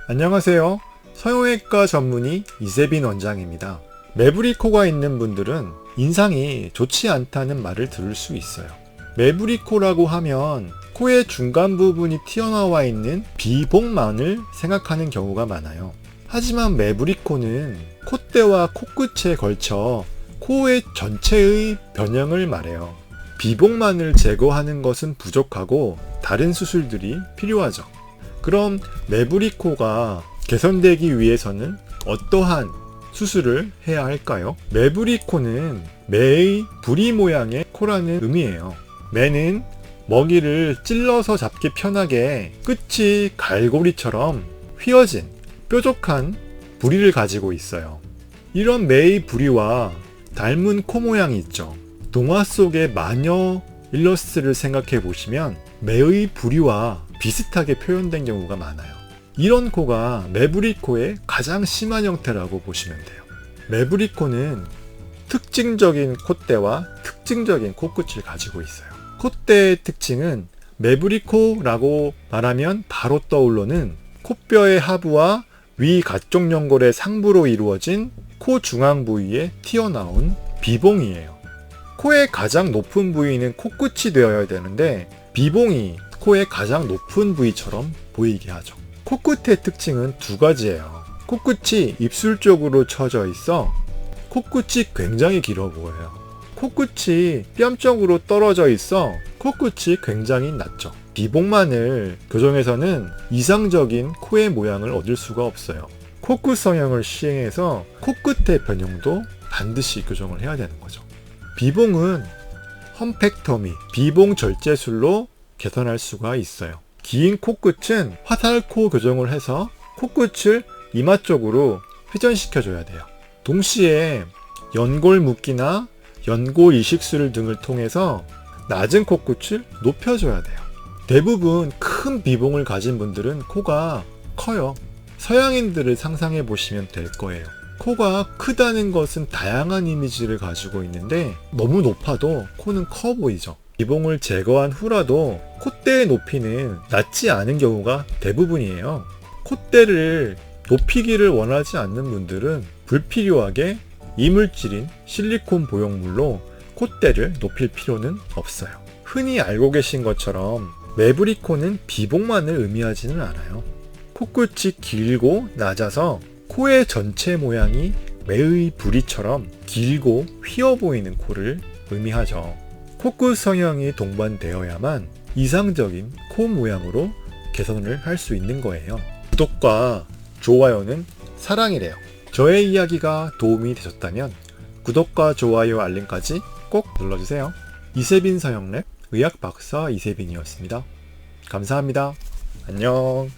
안녕하세요. 성형외과 전문의 이세빈 원장입니다. 매부리 코가 있는 분들은 인상이 좋지 않다는 말을 들을 수 있어요. 매부리 코라고 하면 코의 중간 부분이 튀어나와 있는 비봉만을 생각하는 경우가 많아요. 하지만 매부리 코는 콧대와 코끝에 걸쳐 코의 전체의 변형을 말해요. 비봉만을 제거하는 것은 부족하고 다른 수술들이 필요하죠. 그럼 매부리 코가 개선되기 위해서는 어떠한 수술을 해야 할까요? 매부리 코는 매의 부리 모양의 코라는 의미예요. 매는 먹이를 찔러서 잡기 편하게 끝이 갈고리처럼 휘어진 뾰족한 부리를 가지고 있어요. 이런 매의 부리와 닮은 코 모양이 있죠. 동화 속의 마녀 일러스트를 생각해 보시면 매의 부리와 비슷하게 표현된 경우가 많아요. 이런 코가 매부리 코의 가장 심한 형태라고 보시면 돼요. 매부리 코는 특징적인 콧대와 특징적인 코끝을 가지고 있어요. 콧대의 특징은 매부리 코라고 말하면 바로 떠오르는 코뼈의 하부와 위 가쪽 연골의 상부로 이루어진 코 중앙 부위에 튀어나온 비봉이에요. 코의 가장 높은 부위는 코끝이 되어야 되는데 비봉이 코의 가장 높은 부위처럼 보이게 하죠. 코끝의 특징은 두 가지예요. 코끝이 입술 쪽으로 쳐져 있어 코끝이 굉장히 길어 보여요. 코끝이 뺨 쪽으로 떨어져 있어 코끝이 굉장히 낮죠. 비봉만을 교정해서는 이상적인 코의 모양을 얻을 수가 없어요. 코끝 성형을 시행해서 코끝의 변형도 반드시 교정을 해야 되는 거죠. 비봉은 험팩터미, 비봉 절제술로 개선할 수가 있어요. 긴 코끝은 화살코 교정을 해서 코끝을 이마 쪽으로 회전시켜줘야 돼요. 동시에 연골 묶기나 연골 이식술 등을 통해서 낮은 코끝을 높여줘야 돼요. 대부분 큰 비봉을 가진 분들은 코가 커요. 서양인들을 상상해 보시면 될 거예요. 코가 크다는 것은 다양한 이미지를 가지고 있는데 너무 높아도 코는 커 보이죠. 비봉을 제거한 후라도 콧대의 높이는 낮지 않은 경우가 대부분이에요. 콧대를 높이기를 원하지 않는 분들은 불필요하게 이물질인 실리콘 보형물로 콧대를 높일 필요는 없어요. 흔히 알고 계신 것처럼 매부리 코는 비봉만을 의미하지는 않아요. 코끝이 길고 낮아서 코의 전체 모양이 매의 부리처럼 길고 휘어 보이는 코를 의미하죠. 코끝 성형이 동반되어야만 이상적인 코 모양으로 개선을 할 수 있는 거예요. 구독과 좋아요는 사랑이래요. 저의 이야기가 도움이 되셨다면 구독과 좋아요 알림까지 꼭 눌러주세요. 이세빈 성형랩 의학박사 이세빈이었습니다. 감사합니다. 안녕.